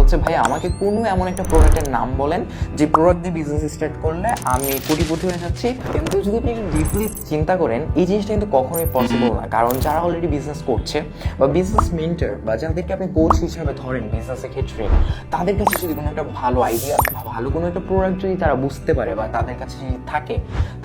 হচ্ছে ভাই আমাকে কোনো এমন একটা প্রোডাক্টের নাম বলেন যে প্রোডাক্ট দিয়ে বিজনেস স্টার্ট করলে আমি কোটিপতি হয়ে যাচ্ছি। কিন্তু যদি আপনি একটু ডিপলি চিন্তা করেন এই জিনিসটা কিন্তু কখনোই পসিবল না, কারণ যারা অলরেডি বিজনেস করছে বা বিজনেস মেন্টর বা যাদেরকে আপনি কোচ হিসেবে ধরেন বিজনেসের ক্ষেত্রে, তাদের কাছে যদি কোনো একটা ভালো আইডিয়া বা ভালো কোনো একটা প্রোডাক্ট যদি তারা বুঝতে পারে বা তাদের কাছে যদি থাকে,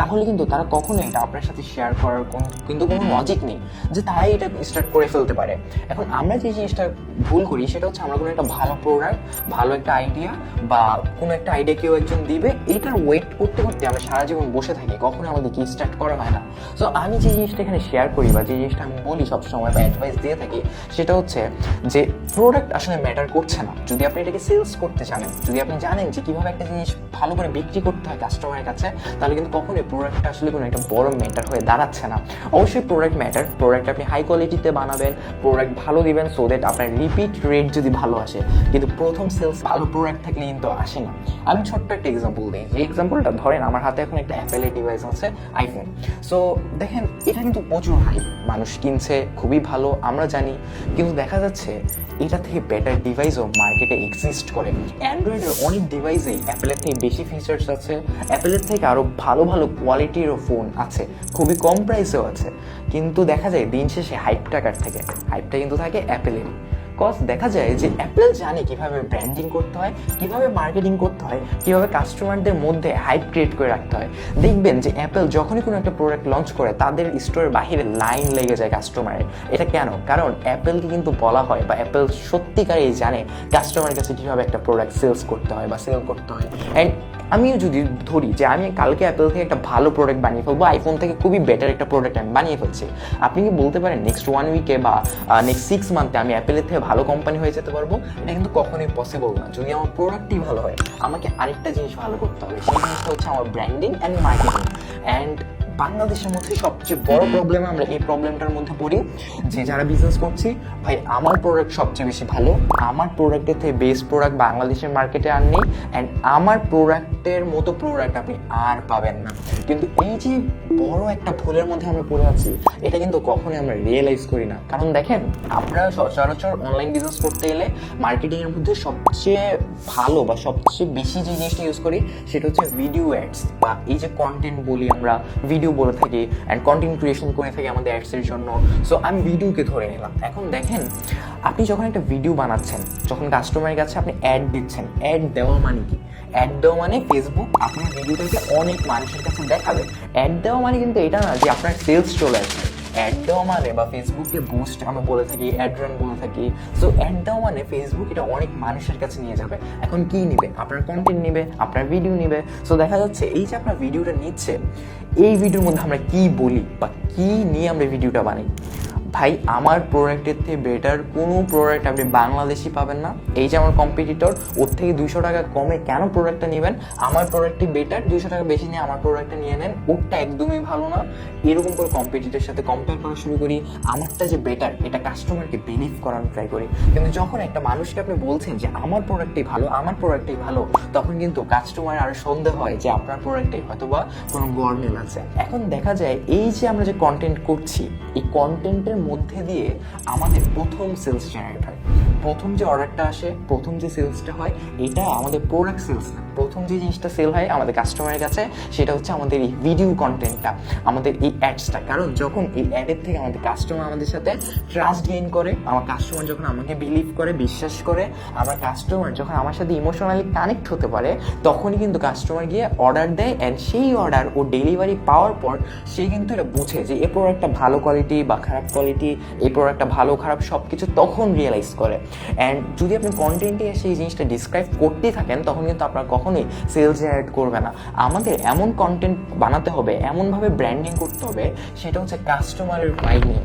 তাহলে কিন্তু তারা কখনোই এটা আপনার সাথে শেয়ার করার কিন্তু কোনো লজিক নেই যে তারাই এটা স্টার্ট করে ফেলতে পারে। এখন আমরা যে জিনিসটা ভুল করি সেটা হচ্ছে আমরা কোনো একটা ভালো প্রোডাক্ট, ভালো একটা আইডিয়া বা কোনো একটা আইডিয়া কেউ একজন দিবে, এটার ওয়েট করতে করতে আমরা সারা জীবন বসে থাকি, কখনো আমাদের কি স্টার্ট করা হয় না। সো আমি যে জিনিসটা এখানে শেয়ার করি বা যে জিনিসটা আমি বলি সবসময় বা অ্যাডভাইস দিয়ে থাকি সেটা হচ্ছে যে প্রোডাক্ট আসলে ম্যাটার করছে না। যদি আপনি এটাকে সেলস করতে জানেন, যদি আপনি জানেন যে কীভাবে একটা জিনিস ভালো করে বিক্রি করতে হয় কাস্টমারের কাছে, তাহলে কিন্তু কখনোই প্রোডাক্টটা আসলে কোনো একটা বড় ম্যাটার হয়ে দাঁড়াচ্ছে না। অবশ্যই প্রোডাক্ট ম্যাটার, প্রোডাক্ট আপনি হাই কোয়ালিটিতে বানাবেন, প্রোডাক্ট ভালো দিবেন সো দ্যাট আপনার রিপিট রেট যদি ভালো আসে, কিন্তু প্রথম সেলস ভালো প্রোডাক্ট থাকলে কিন্তু আসে না। আমি ছোট্ট একটা এক্সাম্পল দিই। যে এক্সাম্পলটা ধরেন আমার হাতে এখন একটা অ্যাপেলের ডিভাইস আছে, আইফোন। সো দেখেন এটা কিন্তু প্রচুর হাই, মানুষ কিনছে, খুবই ভালো আমরা জানি, কিন্তু দেখা যাচ্ছে এটা থেকে বেটার ডিভাইসও মার্কেটে এক্সিস্ট করে। অ্যান্ড্রয়েডের অনেক ডিভাইসেই অ্যাপেলের থেকে বেশি ফিচার্স আছে, অ্যাপেলের থেকে আরও ভালো ভালো কোয়ালিটিরও ফোন আছে, খুবই কম প্রাইসেও আছে, কিন্তু দেখা যায় দিন শেষে হাইপটা কার থেকে, হাইপটা কিন্তু থাকে অ্যাপেলের। কজ দেখা যায় যে অ্যাপেল জানে কীভাবে ব্র্যান্ডিং করতে হয়, কীভাবে মার্কেটিং করতে হয়, কীভাবে কাস্টমারদের মধ্যে হাইপ ক্রিয়েট করে রাখতে হয়। দেখবেন যে অ্যাপেল যখনই কোনো একটা প্রোডাক্ট লঞ্চ করে তাদের স্টোরের বাহিরে লাইন লেগে যায় কাস্টমারের। এটা কেন? কারণ অ্যাপেলকে কিন্তু বলা হয় বা অ্যাপেল সত্যিকারেই জানে কাস্টমারের কাছে কীভাবে একটা প্রোডাক্ট সেলস করতে হয় বা সেল করতে হয়। অ্যান্ড আমিও যদি ধরি যে আমি কালকে অ্যাপেল থেকে একটা ভালো প্রোডাক্ট বানিয়ে ফেলবো, আইফোন থেকে খুবই বেটার একটা প্রোডাক্ট আমি বানিয়ে ফেলছি, আপনি কি বলতে পারেন নেক্সট 1 উইকে বা নেক্সট 6 মান্থে আমি অ্যাপেলের থেকে ভালো কোম্পানি হয়ে যেতে পারবো? এটা কিন্তু কখনোই পসিবল না। যদি আমার প্রোডাক্টই ভালো হয়, আমাকে আরেকটা জিনিস ভালো করতে হবে, সেই জিনিসটা হচ্ছে আমার ব্র্যান্ডিং অ্যান্ড মার্কেটিং। অ্যান্ড বাংলাদেশের মধ্যে সবচেয়ে বড় প্রবলেম, আমরা এই প্রবলেমটার মধ্যে পড়ি যে যারা বিজনেস করছি, ভাই আমার প্রোডাক্ট সবচেয়ে বেশি ভালো, আমার প্রোডাক্টের থেকে বেস্ট প্রোডাক্ট বাংলাদেশের মার্কেটে আর নেই, অ্যান্ড আমার প্রোডাক্টের মতো প্রোডাক্ট আপনি আর পাবেন না। কিন্তু এই যে বড় একটা ভুলের মধ্যে আমরা পড়ে আছি, এটা কিন্তু কখনোই আমরা রিয়েলাইজ করি না। কারণ দেখেন, আমরা সচরাচর অনলাইন বিজনেস করতে গেলে মার্কেটিংয়ের মধ্যে সবচেয়ে ভালো বা সবচেয়ে বেশি যে জিনিসটা ইউজ করি সেটা হচ্ছে ভিডিও অ্যাডস, বা এই যে কন্টেন্ট বলি আমরা, ভিডিও বলে থাকি অ্যান্ড কন্টেন্ট ক্রিয়েশন করে থাকি আমাদের অ্যাডসের জন্য। সো আমি ভিডিওকে ধরে নিলাম। এখন দেখেন, আপনি যখন একটা ভিডিও বানাচ্ছেন, যখন কাস্টমারের কাছে আপনি অ্যাড দিচ্ছেন, অ্যাড দেওয়া মানে কি? অ্যাড দেওয়া মানে ফেসবুক আপনার ভিডিওটাকে অনেক মানুষের কাছে দেখাবে। অ্যাড দেওয়া মানে কিন্তু এটা না যে আপনার সেলস চলে আসবে। অ্যাড দেওয়া মানে, বা ফেসবুকে বুস্ট আমরা বলে থাকি, অ্যাড রান বলে থাকি। সো অ্যাড দেওয়া মানে ফেসবুক এটা অনেক মানুষের কাছে নিয়ে যাবে। এখন কি নিবে? আপনার কন্টেন্ট নিবে, আপনার ভিডিও নিবে। সো দেখা যাচ্ছে এই যে আপনার ভিডিওটা নিচ্ছে, এই ভিডিওর মধ্যে আমরা কি বলি বা কি নিয়ে আমরা ভিডিওটা বানাই, ভাই আমার প্রোডাক্টের থেকে বেটার কোনো প্রোডাক্ট আপনি বাংলাদেশি পাবেন না। এই যে আমার কম্পিটিটর, ওর থেকে 200 টাকা কমে কেন প্রোডাক্টটা নেবেন? আমার প্রোডাক্টটি বেটার, 200 টাকা বেশি নিয়ে আমার প্রোডাক্টটা নিয়ে নেন, ওরটা একদমই ভালো না। এরকম করে কম্পিটিটরের সাথে কম্পেয়ার করা শুরু করি, আমারটা যে বেটার এটা কাস্টমারকে বিলিভ করানো ট্রাই করি। কিন্তু যখন একটা মানুষকে আপনি বলছেন যে আমার প্রোডাক্টটাই ভালো, আমার প্রোডাক্টটাই ভালো, তখন কিন্তু কাস্টমার আরও সন্দেহ হয় যে আপনার প্রোডাক্টটাই হয়তো বা কোনো গরমিল আছে। এখন দেখা যায় এই যে আমরা যে কন্টেন্ট করছি, এই কন্টেন্টের মধ্যে দিয়ে আমাদের প্রথম সেলস জেনারেট হয়। প্রথম যে অর্ডারটা আসে, প্রথম যে সেলসটা হয়, এটা আমাদের প্রোডাক্ট সেলস না। প্রথম যে জিনিসটা সেল হয় আমাদের কাস্টমারের কাছে, সেটা হচ্ছে আমাদের এই ভিডিও কন্টেন্টটা, আমাদের এই অ্যাডসটা। কারণ যখন এই অ্যাডের থেকে আমাদের কাস্টমার আমাদের সাথে ট্রাস্ট গেইন করে, আমার কাস্টমার যখন আমাকে বিলিভ করে, বিশ্বাস করে, আমার কাস্টমার যখন আমার সাথে ইমোশনালি কানেক্ট হতে পারে, তখনই কিন্তু কাস্টমার গিয়ে অর্ডার দেয়। অ্যান্ড সেই অর্ডার ও ডেলিভারি পাওয়ার পর সে কিন্তু এটা বুঝে যে এই প্রোডাক্টটা ভালো কোয়ালিটি বা খারাপ কোয়ালিটি, এই প্রোডাক্টটা ভালো খারাপ সব কিছু তখন রিয়েলাইজ করে। অ্যান্ড যদি আপনি কন্টেন্টে এসে এই জিনিসটা ডিসক্রাইব করতেই থাকেন, তখন কিন্তু আপনার কখনোই সেলস জেনারেট করবে না। আমাদের এমন কন্টেন্ট বানাতে হবে, এমনভাবে ব্র্যান্ডিং করতে হবে, সেটা হচ্ছে কাস্টমারের মাইন্ডে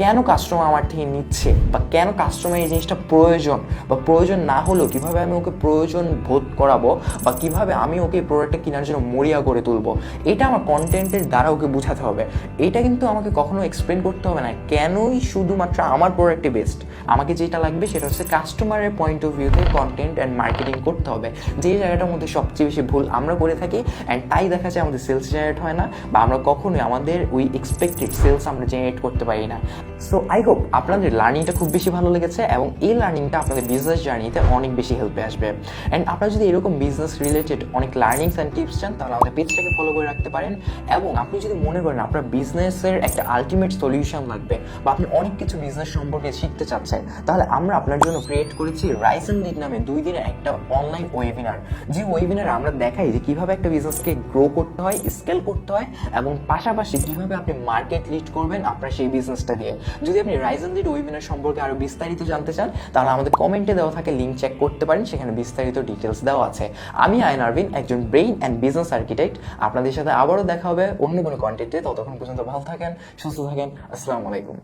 কেন কাস্টমার আমার থেকে নিচ্ছে, বা কেন কাস্টমার এই জিনিসটা প্রয়োজন, বা প্রয়োজন না হলেও কীভাবে আমি ওকে প্রয়োজন বোধ করাবো, বা কীভাবে আমি ওকে প্রোডাক্টটা কেনার জন্য মরিয়া করে তুলবো, এটা আমার কন্টেন্টের দ্বারা ওকে বোঝাতে হবে। এটা কিন্তু আমাকে কখনো এক্সপ্লেন করতে হবে না কেনই শুধুমাত্র আমার প্রোডাক্টই বেস্ট। আমাকে যেটা লাগবে সেটা হচ্ছে কাস্টমারের পয়েন্ট অফ ভিউতে কন্টেন্ট অ্যান্ড মার্কেটিং করতে হবে, যে জায়গাটার মধ্যে সবচেয়ে বেশি ভুল আমরা করে থাকি। অ্যান্ড তাই দেখা যায় আমাদের সেলস জেনারেট হয় না, বা আমরা কখনোই আমাদের ওই এক্সপেক্টেড সেলস আমরা জেনারেট করতে পারি না। সো আই হোপ আপনাদের লার্নিংটা খুব বেশি ভালো লেগেছে এবং এই লার্নিংটা আপনাদের বিজনেস জার্নিতে অনেক বেশি হেল্পে আসবে। অ্যান্ড আপনারা যদি এরকম বিজনেস রিলেটেড অনেক লার্নিংস অ্যান্ড টিপস চান তাহলে আমাদের পেজটাকে ফলো করে রাখতে পারেন। এবং আপনি যদি মনে করেন আপনার বিজনেসের একটা আলটিমেট সলিউশন লাগবে বা আপনি অনেক কিছু বিজনেস সম্পর্কে শিখতে চাচ্ছেন, তাহলে আমরা আপনার জন্য ক্রিয়েট করেছি রাইস অ্যান্ড লিড নামে 2 দিনের একটা অনলাইন ওয়েবিনার। যে ওয়েবিনারে আমরা দেখাই যে কিভাবে একটা বিজনেসকে গ্রো করতে হয়, স্কেল করতে হয় এবং পাশাপাশি কিভাবে আপনি মার্কেট লিড করবেন আপনার সেই বিজনেসটা দিয়ে। যদি আপনি রাইজ অ্যান্ড লিড ওয়েবিনার সম্পর্কে আরো বিস্তারিত জানতে চান তাহলে আমাদের কমেন্টে দেওয়া থাকে লিঙ্ক চেক করতে পারেন, সেখানে বিস্তারিত ডিটেলস দেওয়া আছে। আমি আয়ন আরভিন, একজন ব্রেইন অ্যান্ড বিজনেস আর্কিটেক্ট। আপনাদের সাথে আবারও দেখা হবে অন্য কোনো কন্টেন্টে। ততক্ষণ পর্যন্ত ভালো থাকেন, সুস্থ থাকেন। আসসালামু আলাইকুম।